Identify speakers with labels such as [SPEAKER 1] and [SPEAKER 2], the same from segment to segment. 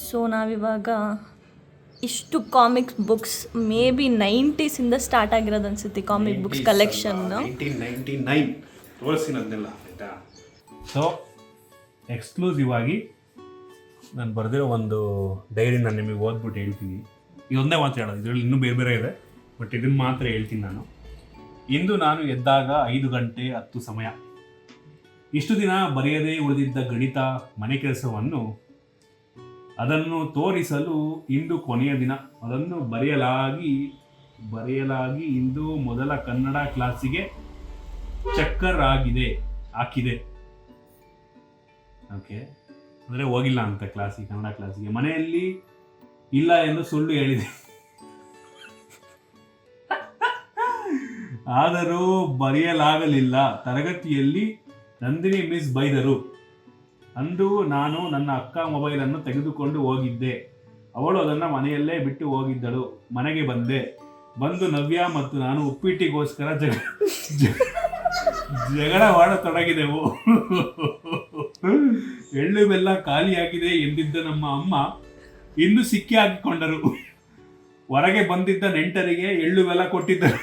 [SPEAKER 1] So ನಾವಿವಾಗ ಇಷ್ಟು comics books may be 90s start ಆಗಿರೋದು ಅನ್ಸುತ್ತೆ ಕಾಮಿಕ್ ಬುಕ್ಸ್ ಕಲೆಕ್ಷನ್.
[SPEAKER 2] 1999 ತೋರಿಸಿನದನ್ನೆಲ್ಲ ಆಯಿತಾ. ಸೊ ಎಕ್ಸ್ಕ್ಲೂಸಿವ್ ಆಗಿ ನಾನು ಬರೆದಿರೋ ಒಂದು ಡೈರಿ ನಾನು ನಿಮಗೆ ಓದ್ಬಿಟ್ಟು ಹೇಳ್ತೀನಿ. ಇದೊಂದೇ ಮಾತ್ರ ಹೇಳೋದು, ಇದರಲ್ಲಿ ಇನ್ನೂ ಬೇರೆ ಬೇರೆ ಇದೆ, ಬಟ್ ಇದನ್ನು ಮಾತ್ರ ಹೇಳ್ತೀನಿ ನಾನು. ಇಂದು ನಾನು ಎದ್ದಾಗ 5:10 ಸಮಯ. ಇಷ್ಟು ದಿನ ಬರೆಯದೇ ಉಳಿದಿದ್ದ ಗಣಿತ ಮನೆ ಕೆಲಸವನ್ನು ಅದನ್ನು ತೋರಿಸಲು ಇಂದು ಕೊನೆಯ ದಿನ. ಅದನ್ನು ಬರೆಯಲಾಗಿ ಇಂದು ಮೊದಲ ಕನ್ನಡ ಕ್ಲಾಸಿಗೆ ಚಕ್ಕರ್ ಹಾಕಿದೆ. ಓಕೆ, ಅಂದರೆ ಹೋಗಿಲ್ಲ ಅಂತ ಕ್ಲಾಸಿಗೆ, ಕನ್ನಡ ಕ್ಲಾಸಿಗೆ. ಮನೆಯಲ್ಲಿ ಇಲ್ಲ ಎಂದು ಸುಳ್ಳು ಹೇಳಿದೆ. ಆದರೂ ಬರೆಯಲಾಗಲಿಲ್ಲ. ತರಗತಿಯಲ್ಲಿ ನಂದಿನಿ ಮಿಸ್ ಬೈದರು. ಅಂದು ನಾನು ನನ್ನ ಅಕ್ಕ ಮೊಬೈಲನ್ನು ತೆಗೆದುಕೊಂಡು ಹೋಗಿದ್ದೆ. ಅವಳು ಅದನ್ನು ಮನೆಯಲ್ಲೇ ಬಿಟ್ಟು ಹೋಗಿದ್ದಳು. ಮನೆಗೆ ಬಂದು ನವ್ಯ ಮತ್ತು ನಾನು ಉಪ್ಪಿಟ್ಟಿಗೋಸ್ಕರ ಜಗಳ ಮಾಡತೊಡಗಿದೆವು. ಎಳ್ಳು ಬೆಲ್ಲ ಖಾಲಿಯಾಗಿದೆ ಎಂದಿದ್ದ ನಮ್ಮ ಅಮ್ಮ ಇಂದು ಸಿಕ್ಕಿ ಹಾಕಿಕೊಂಡರು. ಹೊರಗೆ ಬಂದಿದ್ದ ನೆಂಟರಿಗೆ ಎಳ್ಳು ಬೆಲ್ಲ ಕೊಟ್ಟಿದ್ದರು.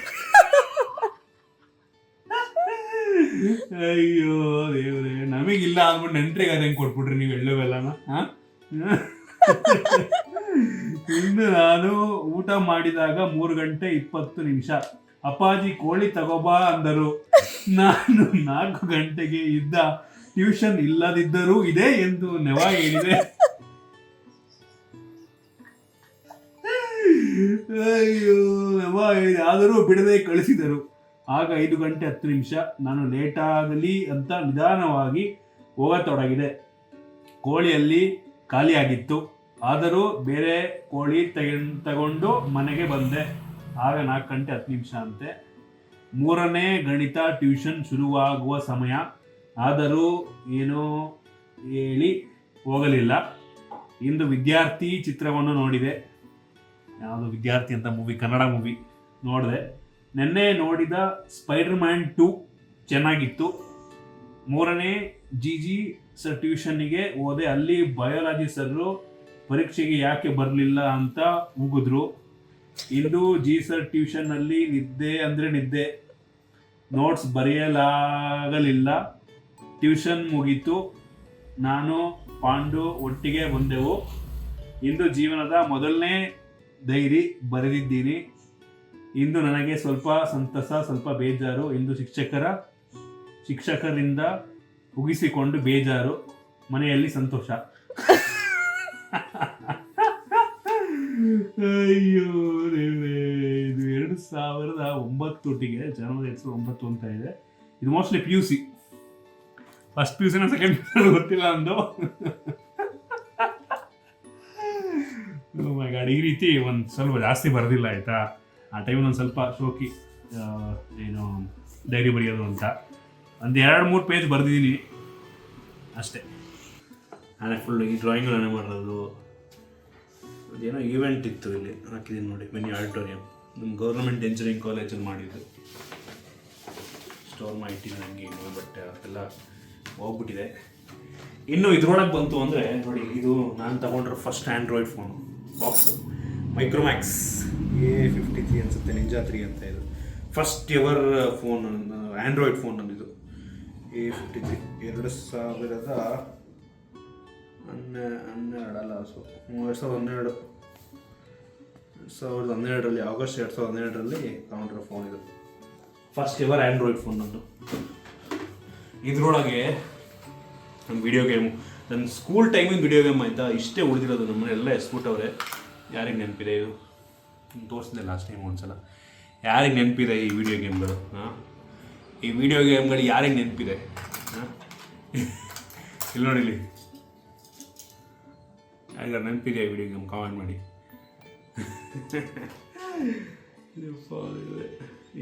[SPEAKER 2] ಅಯ್ಯೋ ದೇವ್ರೆ, ನಮಗಿಲ್ಲ ಅಂದ್ಬಿಟ್ಟು ನೆಂಟ್ರಿಗೆ ಅದೇನು ಕೊಟ್ಬಿಟ್ರಿ ನೀವು ಎಳ್ಳು ಬೆಲ್ಲನ? ಇಂದು ನಾನು ಊಟ ಮಾಡಿದಾಗ 3:20 ಅಪ್ಪಾಜಿ ಕೋಳಿ ತಗೋಬಾ ಅಂದರು. ನಾನು 4 ಗಂಟೆಗೆ ಇದ್ದ ಟ್ಯೂಷನ್ ಇಲ್ಲದಿದ್ದರೂ ಇದೆ ಎಂದು ನೆವ ಹೇಳಿದೆ. ಅಯ್ಯೋ ನೆವ ಹೇಳಿದೆ, ಆದರೂ ಬಿಡದೆ ಕಳಿಸಿದರು. ಆಗ 5:10 ನಾನು ಲೇಟಾಗಲಿ ಅಂತ ನಿಧಾನವಾಗಿ ಹೋಗತೊಡಗಿದೆ. ಕೋಳಿಯಲ್ಲಿ ಖಾಲಿಯಾಗಿತ್ತು. ಆದರೂ ಬೇರೆ ಕೋಳಿ ತಗೊಂಡು ಮನೆಗೆ ಬಂದೆ. ಆಗ 4:10 ಅಂತೆ. 3ನೇ ಗಣಿತ ಟ್ಯೂಷನ್ ಶುರುವಾಗುವ ಸಮಯ. ಆದರೂ ಏನೋ ಹೇಳಿ ಹೋಗಲಿಲ್ಲ. ಇಂದು ವಿದ್ಯಾರ್ಥಿ ಚಿತ್ರವನ್ನು ನೋಡಿದೆ. ಯಾವುದು ವಿದ್ಯಾರ್ಥಿ ಅಂತ ಮೂವಿ, ಕನ್ನಡ ಮೂವಿ ನೋಡಿದೆ. ನೆನ್ನೆ ನೋಡಿದ ಸ್ಪೈಡರ್ಮ್ಯಾನ್ 2 ಚೆನ್ನಾಗಿತ್ತು. 3ನೇ ಜಿ ಸರ್ ಟ್ಯೂಷನ್ನಿಗೆ ಹೋದೆ. ಅಲ್ಲಿ ಬಯಾಲಜಿ ಸರ್ರು ಪರೀಕ್ಷೆಗೆ ಯಾಕೆ ಬರಲಿಲ್ಲ ಅಂತ ಉಗಿದ್ರು. ಇಂದು ಜಿ ಸರ್ ಟ್ಯೂಷನ್ನಲ್ಲಿ ನಿದ್ದೆ. ನೋಟ್ಸ್ ಬರೆಯಲಾಗಲಿಲ್ಲ. ಟ್ಯೂಷನ್ ಮುಗೀತು. ನಾನು ಪಾಂಡು ಒಟ್ಟಿಗೆ ಬಂದೆವು. ಇಂದು ಜೀವನದ ಮೊದಲನೇ ಡೈರಿ ಬರೆದಿದ್ದೀನಿ. ಇಂದು ನನಗೆ ಸ್ವಲ್ಪ ಸಂತಸ, ಸ್ವಲ್ಪ ಬೇಜಾರು. ಇಂದು ಶಿಕ್ಷಕರಿಂದ ಮುಗಿಸಿಕೊಂಡು ಬೇಜಾರು, ಮನೆಯಲ್ಲಿ ಸಂತೋಷ. ಅಯ್ಯೋ ದೇವ್ರೇ, ಇದು 2009 ಜನವರಿ 2009 ಅಂತ ಇದೆ. ಇದು mostly PUC, first PUC second PUC ಗೊತ್ತಿಲ್ಲ ಅಂದು. ಈ ರೀತಿ ಒಂದು ಸ್ವಲ್ಪ ಜಾಸ್ತಿ ಬರೆದಿಲ್ಲ ಆಯಿತಾ. ಆ ಟೈಮಲ್ಲಿ ಒಂದು ಸ್ವಲ್ಪ ಶೋಕಿ ಏನು ಡೈರಿ ಬರೆಯೋದು ಅಂತ ಒಂದು 2-3 ಪೇಜ್ ಬರೆದಿದ್ದೀನಿ ಅಷ್ಟೇ. ನಾನೇ ಫುಲ್ ಈ ಡ್ರಾಯಿಂಗ್ ನಾನೇ ಮಾಡೋದು. ಅದೇನೋ ಈವೆಂಟ್ ಇತ್ತು, ಇಲ್ಲಿ ಹಾಕಿದ್ದೀನಿ ನೋಡಿ, ಮಿನಿ ಆಡಿಟೋರಿಯಂ. ನಮ್ಮ ಗೌರ್ಮೆಂಟ್ ಇಂಜಿನಿಯರಿಂಗ್ ಕಾಲೇಜಲ್ಲಿ ಮಾಡಿದ್ದು. ಸ್ಟೋರ್ ಮಾಡಿಟ್ಟಿದ್ದು ನನಗೆ ಇನ್ನು, ಬಟ್ ಅದೆಲ್ಲ ಹೋಗ್ಬಿಟ್ಟಿದೆ. ಇನ್ನು ಇದ್ರೊಳಗೆ ಬಂತು ಅಂದರೆ ನೋಡಿ, ಇದು ನಾನು ತಗೊಂಡ್ರೆ first Android phone box, Micromax A53 ಅನಿಸುತ್ತೆ, ನಿಂಜಾ 3 ಅಂತ. ಇದು first ever phone, Android phone ನನ್ನದು. A53 2012 ಅಲ್ಲ, ಸೊ 2012 ಆಗಸ್ಟ್ 2012 ತಗೊಂಡಿರೋ ಫೋನ್ ಇದು. ಫಸ್ಟ್ ಎವರ್ ಆ್ಯಂಡ್ರಾಯ್ಡ್ ಫೋನ್ ನಂದು. ಇದರೊಳಗೆ ನಮ್ಮ ವಿಡಿಯೋ ಗೇಮು, ನನ್ನ ಸ್ಕೂಲ್ ಟೈಮಿಂಗ್ ವಿಡಿಯೋ ಗೇಮ್ ಆಯಿತಾ, ಇಷ್ಟೇ ಉಳಿದಿರೋದು. ನಮ್ಮನೆ ಎಲ್ಲ ಎಸ್ಬಿಟ್ಟವ್ರೆ. ಯಾರಿಗೆ ನೆನಪಿದೆ ಇದು? ತೋರಿಸಿದೆ ಲಾಸ್ಟ್ ಟೈಮ್ ಒಂದ್ಸಲ. ಯಾರಿಗೆ ನೆನಪಿದೆ ಈ ವಿಡಿಯೋ ಗೇಮ್ಗಳು? ಈ ವಿಡಿಯೋ ಗೇಮ್ಗಳು ಯಾರಿಗೆ ನೆನಪಿದೆ? ಇಲ್ಲಿ ನೋಡಿಲಿ, ಯಾರಿಗಾರು ನೆನಪಿದೆ ವಿಡಿಯೋ ಗೇಮ್? ಕಾಮೆಂಟ್ ಮಾಡಿ.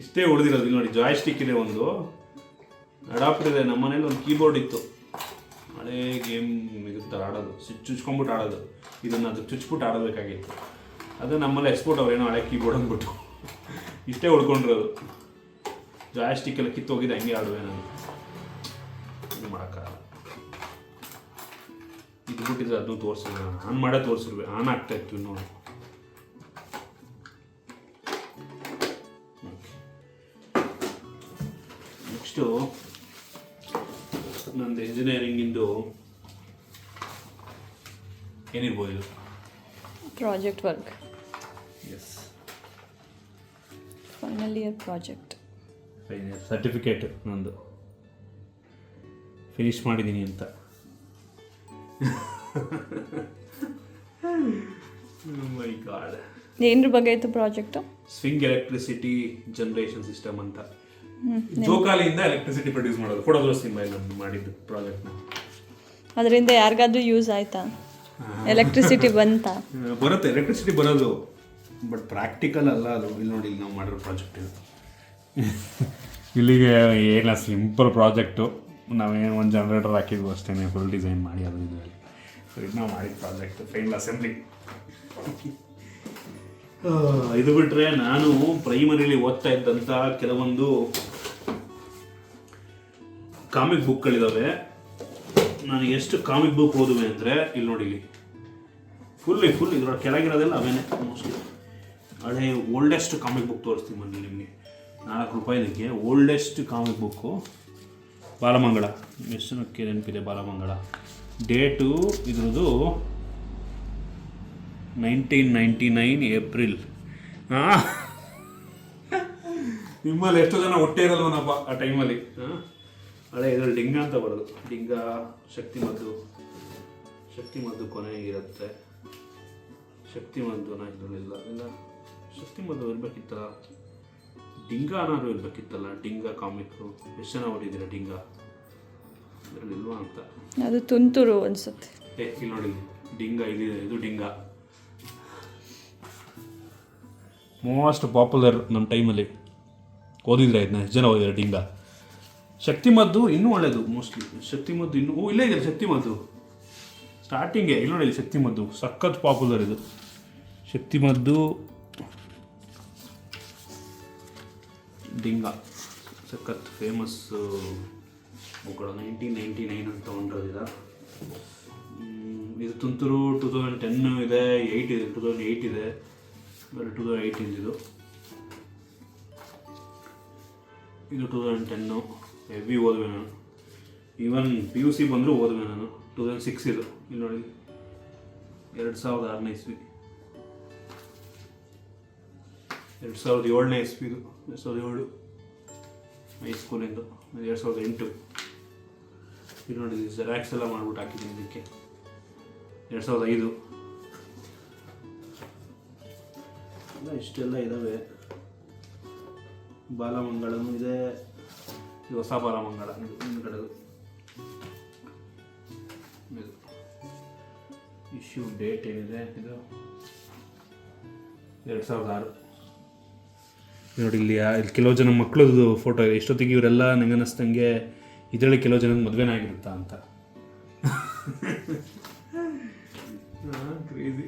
[SPEAKER 2] ಇಷ್ಟೇ ಉಳಿದಿರೋದು. ಇಲ್ಲಿ ನೋಡಿ, ಜಾಯ್ಸ್ಟಿಕ್ ಇದೆ, ಒಂದು ಅಡಾಪ್ಟರ್ ಇದೆ. ನಮ್ಮ ಮನೇಲಿ ಒಂದು ಕೀಬೋರ್ಡ್ ಇತ್ತು, ಹಳೇ ಗೇಮ್ ಇರುತ್ತೆ ಆಡೋದು, ಚುಚ್ಕೊಂಡ್ಬಿಟ್ಟು ಆಡೋದು. ಇದನ್ನು ಅದಕ್ಕೆ ಚುಚ್ಬಿಟ್ಟು ಆಡಬೇಕಾಗಿತ್ತು. ಅದು ನಮ್ಮಲ್ಲಿ ಎಕ್ಸ್ಪೋರ್ಟ್ ಅವ್ರೇನೋ ಹಳೆ ಕೀಬೋರ್ಡ್ ಅಂದ್ಬಿಟ್ಟು ಇಷ್ಟೇ ಉಳ್ಕೊಂಡಿರೋದು. ಜಾಯ್ಸ್ಟಿಕ್ ಎಲ್ಲ ಕಿತ್ತೋಗಿದೆ, ಹಂಗೆ ಆಡುವೆ ನಾನು. ಏನು ಮಾಡೋಕ್ಕಾಗಲ್ಲ. ಇದು ಬಿಟ್ಟಿದ್ರೆ ಅದನ್ನು ತೋರಿಸಿಲ್ಲ, ಆನ್ ಮಾಡೇ ತೋರಿಸಿರ್ವೆ, ಆನ್ ಆಗ್ತಾ ಇತ್ತು ನೋಡಿ. ನೆಕ್ಸ್ಟು ನಂದು ಇಂಜಿನಿಯರಿಂಗಿಂದು ಏನಿರ್ಬೋದು ಇದು?
[SPEAKER 1] Project work,
[SPEAKER 2] yes,
[SPEAKER 1] final year project.
[SPEAKER 2] Certificate ನಂದು ಫಿನಿಶ್ ಮಾಡಿದ್ದೀನಿ ಅಂತ. My god.
[SPEAKER 1] ಏನ್ರ ಬಗ್ಗೆ ಇತ್ತು project?
[SPEAKER 2] Swing electricity generation system ಅಂತ. ಜೋಕಾಲಿಯಿಂದ ಎಲೆಕ್ಟ್ರಿಸಿಟಿ ಪ್ರೊಡ್ಯೂಸ್ ಮಾಡೋದು. ಫೋಟೋ ಸಿನಿಮಾ ನಾನು ಮಾಡಿದ್ದು ಪ್ರಾಜೆಕ್ಟ್ನ.
[SPEAKER 1] ಅದರಿಂದ ಯಾರಿಗಾದ್ರೂ ಯೂಸ್ ಆಯ್ತಾ? ಎಲೆಕ್ಟ್ರಿಸಿಟಿ ಬಂತಾ?
[SPEAKER 2] ಬರುತ್ತೆ, ಎಲೆಕ್ಟ್ರಿಸಿಟಿ ಬರೋದು, ಬಟ್ ಪ್ರಾಕ್ಟಿಕಲ್ ಅಲ್ಲ ಅದು. ಇಲ್ಲಿ ನೋಡಿ, ಇಲ್ಲಿ ನಾವು ಮಾಡಿರೋ ಪ್ರಾಜೆಕ್ಟ್ ಇದು. ಇಲ್ಲಿಗೆ ಏನಿಲ್ಲ, ಸಿಂಪಲ್ ಪ್ರಾಜೆಕ್ಟು. ನಾವೇನು ಒಂದು ಜನರೇಟರ್ ಹಾಕಿದ್ವು ಅಷ್ಟೇ, ಫುಲ್ ಡಿಸೈನ್ ಮಾಡಿ ಅದು ಇದರಲ್ಲಿ. ಸೊ ಇದು ನಾವು ಮಾಡಿದ ಪ್ರಾಜೆಕ್ಟ್ ಫೈನಲ್ ಅಸೆಂಬ್ಲಿ. ಇದು ಬಿಟ್ಟರೆ ನಾನು ಪ್ರೈಮರಿಲಿ ಓದ್ತಾ ಇದ್ದಂಥ ಕೆಲವೊಂದು ಕಾಮಿಕ್ ಬುಕ್ಗಳಿದ್ದಾವೆ. ನಾನು ಎಷ್ಟು ಕಾಮಿಕ್ ಬುಕ್ ಓದುವೆ ಅಂದರೆ ಇಲ್ಲಿ ನೋಡಿ, ಇಲ್ಲಿ ಫುಲ್ ಇದರ ಕೆಳಗಿರೋದೆಲ್ಲ ಅವೇನೆ ಮೋಸ್ಟ್ಲಿ. ಹಳೆ ಓಲ್ಡೆಸ್ಟ್ ಕಾಮಿಕ್ ಬುಕ್ ತೋರಿಸ್ತೀನಿ ಬನ್ನಿ ನಿಮಗೆ. 4 ರೂಪಾಯಿ ಇದಕ್ಕೆ ಓಲ್ಡೆಸ್ಟ್ ಕಾಮಿಕ್ ಬುಕ್ಕು. ಬಾಲಮಂಗಳ, ಎಷ್ಟು ನೆನಪಿದೆ ಬಾಲಮಂಗಳ. ಡೇಟು ಇದ್ರದ್ದು 1999 ಏಪ್ರಿಲ್. ನಿಮ್ಮಲ್ಲಿ ಎಷ್ಟೋ ಜನ ಹೊಟ್ಟೆ ಇರಲ್ವನಪ್ಪ ಆ ಟೈಮಲ್ಲಿ. ಹಳೆ ಇದರಲ್ಲಿ ಡಿಂಗ ಅಂತ ಬರೋದು. ಡಿಂಗ ಶಕ್ತಿಮದ್ದು ಕೊನೆಗಿರುತ್ತೆ. ಶಕ್ತಿಮದ್ದುನ ಇದರಲ್ಲಿಲ್ಲ, ಇಲ್ಲ ಶಕ್ತಿಮದ್ದು ಇರಬೇಕಿತ್ತಲ್ಲ, ಡಿಂಗ ಅನ್ನೋದು ಇರಬೇಕಿತ್ತಲ್ಲ. ಡಿಂಗ ಕಾಮಿಕ್ಕು ಎಷ್ಟು ಜನ ಓದಿದ್ದೀರ ಡಿಂಗ? ಇದರಲ್ಲಿ ಇಲ್ವಾ ಅಂತ.
[SPEAKER 1] ಅದು ತುಂತುರು ಅನ್ಸುತ್ತೆ.
[SPEAKER 2] ಇಲ್ಲಿ ನೋಡಿ, ಡಿಂಗ ಇದಿದೆ, ಇದು ಡಿಂಗ ಮೋಸ್ಟ್ ಪಾಪ್ಯುಲರ್ ನಮ್ಮ ಟೈಮಲ್ಲಿ. ಓದಿದ್ರೆ ಇದನ್ನ ಎಷ್ಟು ಜನ ಓದಿದ್ದಾರೆ ಡಿಂಗ? ಶಕ್ತಿಮದ್ದು ಇನ್ನೂ ಒಳ್ಳೆಯದು ಮೋಸ್ಟ್ಲಿ. ಶಕ್ತಿಮದ್ದು ಇನ್ನೂ ಇಲ್ಲೇ ಇದೆ. ಶಕ್ತಿಮದ್ದು ಸ್ಟಾರ್ಟಿಂಗೇ ಇಲ್ಲಿ ನೋಡಿ, ಶಕ್ತಿಮದ್ದು ಸಖತ್ ಪಾಪ್ಯುಲರ್ ಇದು. ಶಕ್ತಿಮದ್ದು, ಡಿಂಗ ಸಖತ್ ಫೇಮಸ್ ಬುಕ್ಗಳು. 1999 ಅಂತ ಹೊಂದಿರೋದಿದೆ. ಇದು ತುಂತುರು 2010 ಇದೆ, 8 ಇದೆ, 2008 ಇದೆ, 2008 ಇದು 2010. ಹೆವಿ ಓದುವೆ ನಾನು. ಈವನ್ PUC ಬಂದರೂ ಓದುವೆ ನಾನು. 2006 ಇದು. ಇಲ್ಲಿ ನೋಡಿ, 2006ನೇ ಇಸ್ವಿ, 2007ನೇ ಇಸ್ವಿ ಇದು. 2007 ಹೈಸ್ಕೂಲಿಂದು. 2008 ಇದು ನೋಡಿ, ಜೆರಾಕ್ಸ್ ಎಲ್ಲ ಮಾಡ್ಬಿಟ್ಟು ಹಾಕಿದ್ದೀನಿ ಇದಕ್ಕೆ. 2005 ಎಲ್ಲ ಇಷ್ಟೆಲ್ಲ ಇದ್ದಾವೆ. ಬಾಲಮಂಗಳನೂ ಇದೆ. ಇದು ಹೊಸ ಬಾಲಮಂಗಳ ಹಿಂದ್ಗಡೆದು. ಇದು ಇಶ್ಯೂ ಡೇಟ್ ಏನಿದೆ, ಇದು 2006. ನೋಡಿ, ಇಲ್ಲಿ ಕೆಲವು ಜನ ಮಕ್ಕಳದ್ದು ಫೋಟೋ ಇದೆ. ಇಷ್ಟೊತ್ತಿಗೆ ಇವರೆಲ್ಲ ನಂಗೆ ಅನ್ನಿಸ್ದಂಗೆ ಇದರಲ್ಲಿ ಕೆಲವು ಜನದ ಮದುವೆನೇ ಆಗಿರುತ್ತಾ ಅಂತ. ಕ್ರೇಜಿ.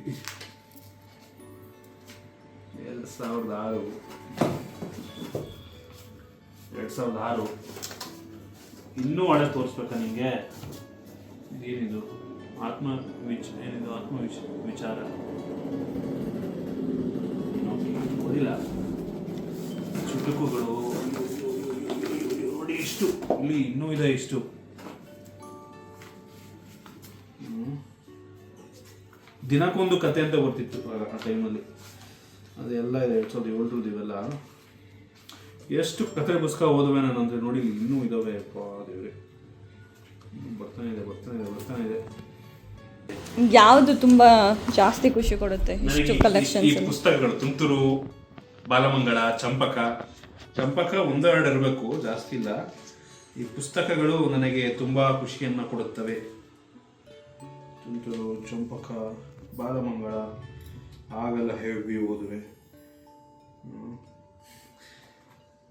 [SPEAKER 2] 2006 ಇನ್ನೂ ಹಳೆ ತೋರಿಸ್ಬೇಕಾ ನಿಮಗೆ? ಏನಿದು ವಿಚಾರ ಓದಿಲ್ಲ. ಚುಟುಕುಗಳು ನೋಡಿ, ಇಷ್ಟು ಇಲ್ಲಿ ಇನ್ನೂ ಇದೆ. ಇಷ್ಟು ದಿನಕ್ಕೊಂದು ಕತೆ ಅಂತ ಬರ್ತಿತ್ತು ಆ ಟೈಮಲ್ಲಿ. ಅದೆಲ್ಲ ಇದೆ. 2007 ಇವೆಲ್ಲ. ಎಷ್ಟು ಕತೆ ಪುಸ್ತಕ ಓದುವೆ ನಾನು ಅಂದರೆ ನೋಡಿ, ಇನ್ನೂ ಇದ್ದಾವೆ. ಅಪ್ಪ ದೇವ್ರೆ, ಬರ್ತಾನೆ ಇದೆ.
[SPEAKER 1] ಯಾವುದು ತುಂಬ ಜಾಸ್ತಿ ಖುಷಿ ಕೊಡುತ್ತೆ ಇಷ್ಟು ಕಲೆಕ್ಷನ್ಸ್?
[SPEAKER 2] ಈ ಪುಸ್ತಕಗಳು ತುಂತುರು, ಬಾಲಮಂಗಳ, ಚಂಪಕ 1-2 ಇರಬೇಕು, ಜಾಸ್ತಿ ಇಲ್ಲ. ಈ ಪುಸ್ತಕಗಳು ನನಗೆ ತುಂಬ ಖುಷಿಯನ್ನು ಕೊಡುತ್ತವೆ. ತುಂತುರು, ಚಂಪಕ, ಬಾಲಮಂಗಳ ಆಗೆಲ್ಲ ಹೆವಿ ಓದುವೆ.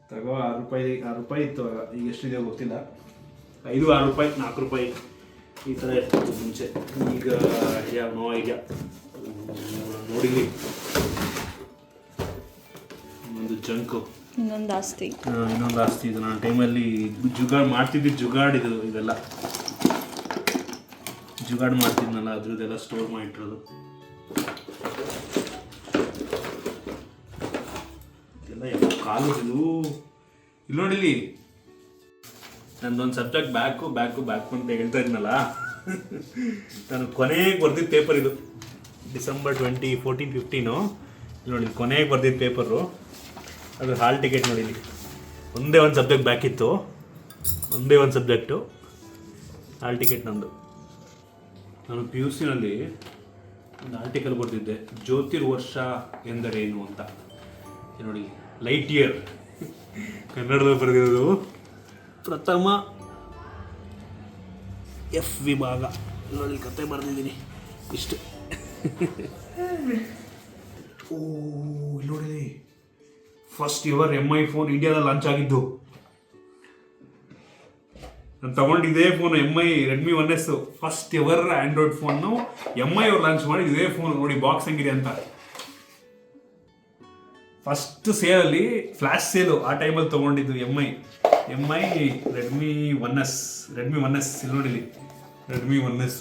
[SPEAKER 2] ತಗೋ 6 ರೂಪಾಯಿ ಇತ್ತು ಆಗ. ಈಗ ಎಷ್ಟಿದೆ ಗೊತ್ತಿಲ್ಲ. 5-6 ರೂಪಾಯಿ, 4 ರೂಪಾಯಿ ಈ ಥರ ಇರ್ತಿತ್ತು ಮುಂಚೆ. ಈಗ ಯಾವ ನೋ ಈಗ ನೋಡಿಲಿ. ಒಂದು ಜಂಕು,
[SPEAKER 1] ಇನ್ನೊಂದು ಆಸ್ತಿ.
[SPEAKER 2] ಇದು ನನ್ನ ಟೈಮಲ್ಲಿ ಜುಗಾಡ್ ಮಾಡ್ತಿದ್ದಿದ್ದು. ಜುಗಾಡ್ ಇದೆಲ್ಲ ಜುಗಾಡ್ ಮಾಡ್ತಿದ್ನಲ್ಲ ಅದ್ರದ್ದೆಲ್ಲ ಸ್ಟೋರ್ ಮಾಡಿಟ್ಟಿರೋದು. ಇದೆಲ್ಲ ಯಾವ ಕಾಲೇಜ್ ಇದು? ಇಲ್ಲಿ ನೋಡಿಲಿ, ನಂದೊಂದು ಸಬ್ಜೆಕ್ಟ್ ಬ್ಯಾಕು ಅಂತ ಹೇಳ್ತಾ ಇದ್ನಲ್ಲ, ನಾನು ಕೊನೆಗೆ ಬರ್ದಿದ್ದ ಪೇಪರ್ ಇದು. ಡಿಸೆಂಬರ್ 2014-15 ನೋಡಿ, ಕೊನೆಗೆ ಬರ್ದಿದ್ದ ಪೇಪರು. ಅದು ಹಾಲ್ ಟಿಕೆಟ್ ನೋಡಿಲಿ, ಒಂದೇ ಒಂದು ಸಬ್ಜೆಕ್ಟ್ ಬ್ಯಾಕ್ ಇತ್ತು, ಒಂದೇ ಒಂದು ಸಬ್ಜೆಕ್ಟು ಹಾಲ್ ಟಿಕೆಟ್ ನಂದು. ನಾನು PUC ನಲ್ಲಿ ಒಂದು ಆರ್ಟಿಕಲ್ ಬರೆದಿದ್ದೆ, ಜ್ಯೋತಿರ್ವರ್ಷ ಎಂದರೇನು ಅಂತ. ನೋಡಿ, ಲೈಟ್ ಇಯರ್ ಕನ್ನಡದಲ್ಲಿ ಬರೆದಿರೋದು. ಪ್ರಥಮ F ವಿಭಾಗ ನೋಡಿ, ಕತೆ ಬರೆದಿದ್ದೀನಿ ಇಷ್ಟು. ಓ ನೋಡಿ, ಫಸ್ಟ್ ಎವರ್ MI ಫೋನ್ ಇಂಡಿಯಾದಲ್ಲಿ ಲಾಂಚ್ ಆಗಿದ್ದು. ನಾನು ತಗೊಂಡಿದ್ದೇ phone MI Redmi 1S, first ever android phone MI ಅವ್ರು ಲಾಂಚ್ ಮಾಡಿ ಇದೇ ಫೋನ್ ನೋಡಿ, ಬಾಕ್ಸ್ ಹೆಂಗಿದೆ ಅಂತ. ಫಸ್ಟ್ ಸೇಲಲ್ಲಿ, ಫ್ಲ್ಯಾಶ್ ಸೇಲು, ಆ ಟೈಮಲ್ಲಿ ತೊಗೊಂಡಿದ್ದು MI ರೆಡ್ಮಿ 1S ಇಲ್ಲಿ ನೋಡಿಲಿ, ರೆಡ್ಮಿ 1S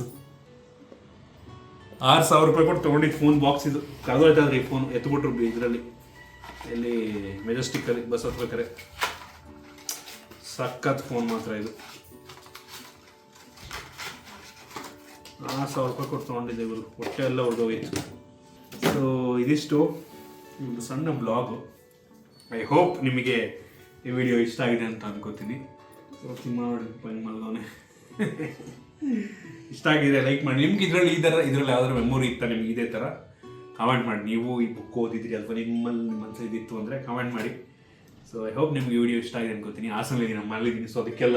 [SPEAKER 2] 6,000 ರೂಪಾಯಿ ಕೊಟ್ಟು ತೊಗೊಂಡಿದ್ದು ಫೋನ್ ಬಾಕ್ಸ್ ಇದು. ಕಳೆದೋಯ್ತಂದ್ರೆ ಈ ಫೋನ್ ಎತ್ಬಿಟ್ರು ಇದರಲ್ಲಿ, ಇಲ್ಲಿ ಮೆಜೆಸ್ಟಿಕ್ಕಲ್ಲಿ ಬಸ್ ಹತ್ಬೇಕಾರೆ. ಸಖತ್ ಫೋನ್ ಮಾತ್ರ ಇದು. 6,000 ರೂಪಾಯಿ ಕೊಟ್ಟು ತೊಗೊಂಡಿದ್ದೆ ಇವರು, ಹೊಟ್ಟೆ ಎಲ್ಲ ಹೊರದೋಗಿತ್ತು. ಸೊ ಇದಿಷ್ಟು ಒಂದು ಸಣ್ಣ ಬ್ಲಾಗು. ಐ ಹೋಪ್ ನಿಮಗೆ ಈ ವಿಡಿಯೋ ಇಷ್ಟ ಆಗಿದೆ ಅಂತ ಅನ್ಕೋತೀನಿ. ಸೊ ಮಲ್ಗೋನೆ ಇಷ್ಟ ಆಗಿದ್ರೆ ಲೈಕ್ ಮಾಡಿ. ನಿಮ್ಗೆ ಇದರಲ್ಲಿ ಇದರಲ್ಲಿ ಯಾವ್ದಾದ್ರು ಮೆಮೊರಿ ಇತ್ತಾ ನಿಮ್ಗೆ ಇದೇ ಥರ ಕಮೆಂಟ್ ಮಾಡಿ. ನೀವು ಈ ಬುಕ್ ಓದಿದ್ರಿ ಅಥವಾ ನಿಮ್ಮ ಮನಸ್ಸು ಇದಿತ್ತು ಅಂದರೆ ಕಮೆಂಟ್ ಮಾಡಿ. ಸೊ ಐ ಹೋಪ್ ನಿಮ್ಗೆ ಈ ವಿಡಿಯೋ ಇಷ್ಟ ಆಗಿದೆ ಅನ್ಕೋತೀನಿ. ಹಾಸನಲ್ಲಿದ್ದೀನಿ, ನಮ್ಮ ಮನೇಲಿದ್ದೀನಿ. ಸೊ ಅದಕ್ಕೆಲ್ಲ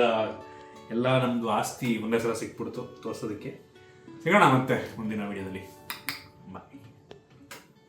[SPEAKER 2] ನಮ್ಮದು ಆಸ್ತಿ ಒಂದೇ ಸಲ ಸಿಕ್ಬಿಡ್ತು ತೋರಿಸೋದಕ್ಕೆ. ಸಿಗೋಣ ಮತ್ತೆ ಮುಂದಿನ ವಿಡಿಯೋದಲ್ಲಿ.